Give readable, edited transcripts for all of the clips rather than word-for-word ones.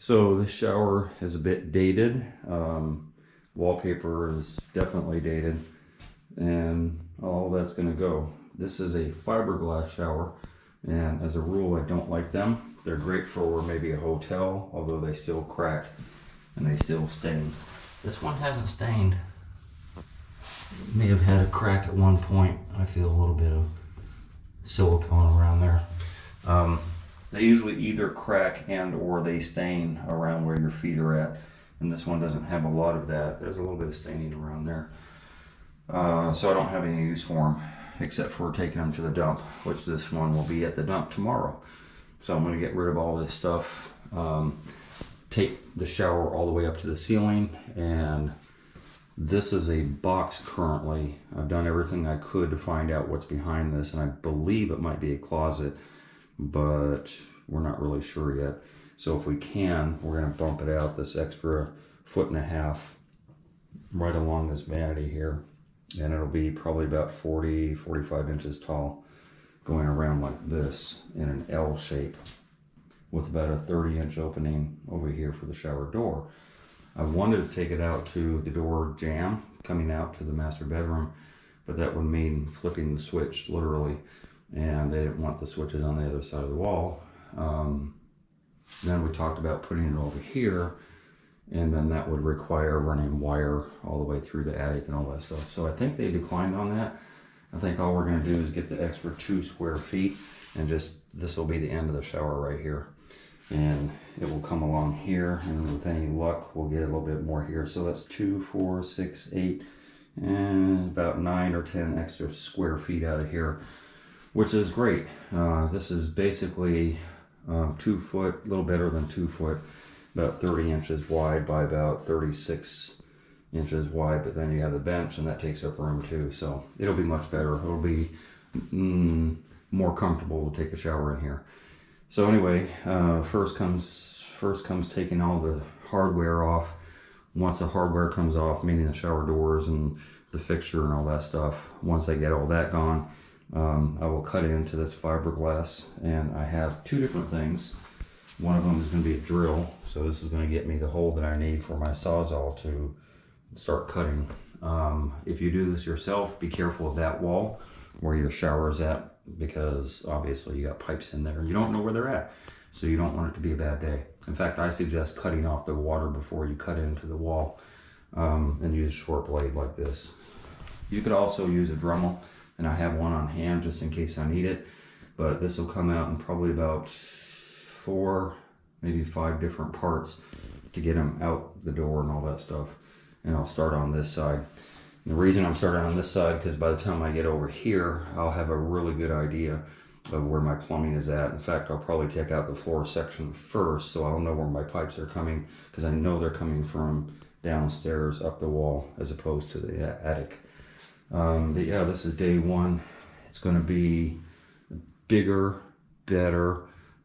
So this shower is a bit dated. Wallpaper is definitely dated, and all that's going to go. This is a fiberglass shower, and as a rule I don't like them. They're great for maybe a hotel, although they still crack and they still stain. This one hasn't stained. It may have had a crack at one point. I feel a little bit of silicone around there. They usually either crack and or they stain around where your feet are at, and this one doesn't have a lot of that. There's a little bit of staining around there, so I don't have any use for them except for taking them to the dump, which this one will be at the dump tomorrow. So I'm going to get rid of all this stuff, take the shower all the way up to the ceiling, and this is a box currently. I've done everything I could to find out what's behind this, and I believe it might be a closet, but we're not really sure yet. So if we can, we're going to bump it out this extra 1.5 feet right along this vanity here, and it'll be probably about 40-45 inches tall, going around like this in an L shape with about a 30-inch opening over here for the shower door. I wanted to take it out to the door jamb coming out to the master bedroom, but that would mean flipping the switch literally, and they didn't want the switches on the other side of the wall. Then we talked about putting it over here, and then that would require running wire all the way through the attic and all that stuff. So I think they declined on that. I think all we're going to do is get the extra 2 square feet, and just this will be the end of the shower right here, and it will come along here, and with any luck we'll get a little bit more here. So that's 2, 4, 6, 8, and about 9 or 10 extra square feet out of here, which is great. This is basically 2 foot, a little better than 2 foot, about 30 inches wide by about 36 inches wide, but then you have the bench and that takes up room too, so it'll be much better. It'll be more comfortable to take a shower in here. So anyway, first comes taking all the hardware off. Once the hardware comes off, meaning the shower doors and the fixture and all that stuff, once I get all that gone, I will cut it into this fiberglass, and I have 2 different things. One of them is going to be a drill, so this is going to get me the hole that I need for my Sawzall to start cutting. If you do this yourself, be careful of that wall where your shower is at, because obviously you got pipes in there and you don't know where they're at, so you don't want it to be a bad day. In fact, I suggest cutting off the water before you cut into the wall, and use a short blade like this. You could also use a Dremel, and I have one on hand just in case I need it, but this will come out in probably about 4, maybe 5 different parts to get them out the door and all that stuff. And I'll start on this side. And the reason I'm starting on this side, because by the time I get over here, I'll have a really good idea of where my plumbing is at. In fact, I'll probably take out the floor section first, so I'll know where my pipes are coming, because I know they're coming from downstairs up the wall as opposed to the attic. But yeah, this is day 1. It's going to be a bigger, better,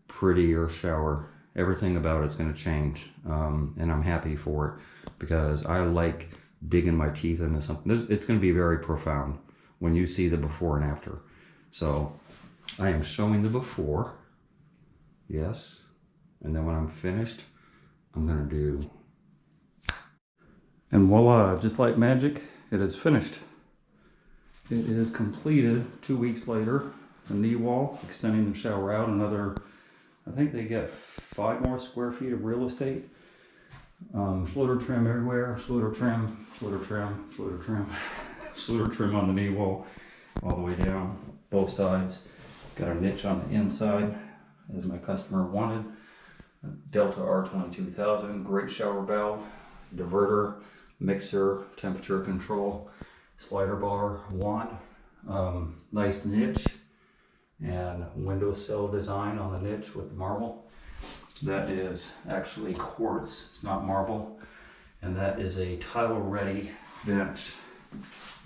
prettier shower. Everything about it's going to change, and I'm happy for it, because I like digging my teeth into something. It's going to be very profound when you see the before and after. So I am showing the before, yes, and then when I'm finished, I'm going to do, and voila, just like magic, it is finished. It is completed 2 weeks later. The knee wall, extending the shower out another, I think they get 5 more square feet of real estate. Schluter trim everywhere, Schluter trim, Schluter trim, Schluter trim, Schluter trim on the knee wall all the way down, both sides. Got a niche on the inside, as my customer wanted. Delta R22000, great shower valve, diverter, mixer, temperature control, slider bar, wand, nice niche, and windowsill design on the niche with the marble. That is actually quartz, it's not marble, and that is a tile ready bench.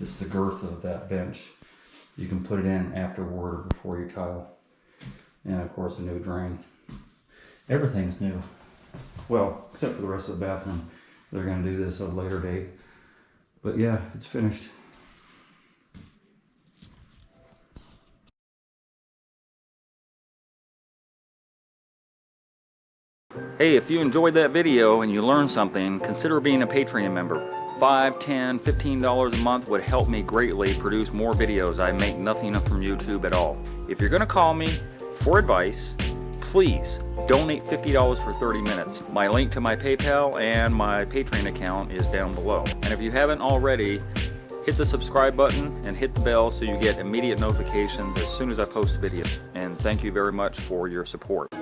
This is the girth of that bench. You can put it in afterward or before you tile. And of course a new drain. Everything's new. Well, except for the rest of the bathroom. They're going to do this at a later date. But yeah, it's finished. Hey, if you enjoyed that video and you learned something, consider being a Patreon member. $5, $10, $15 a month would help me greatly produce more videos. I make nothing from YouTube at all. If you're gonna call me for advice, please donate $50 for 30 minutes. My link to my PayPal and my Patreon account is down below. And if you haven't already, hit the subscribe button and hit the bell so you get immediate notifications as soon as I post videos. And thank you very much for your support.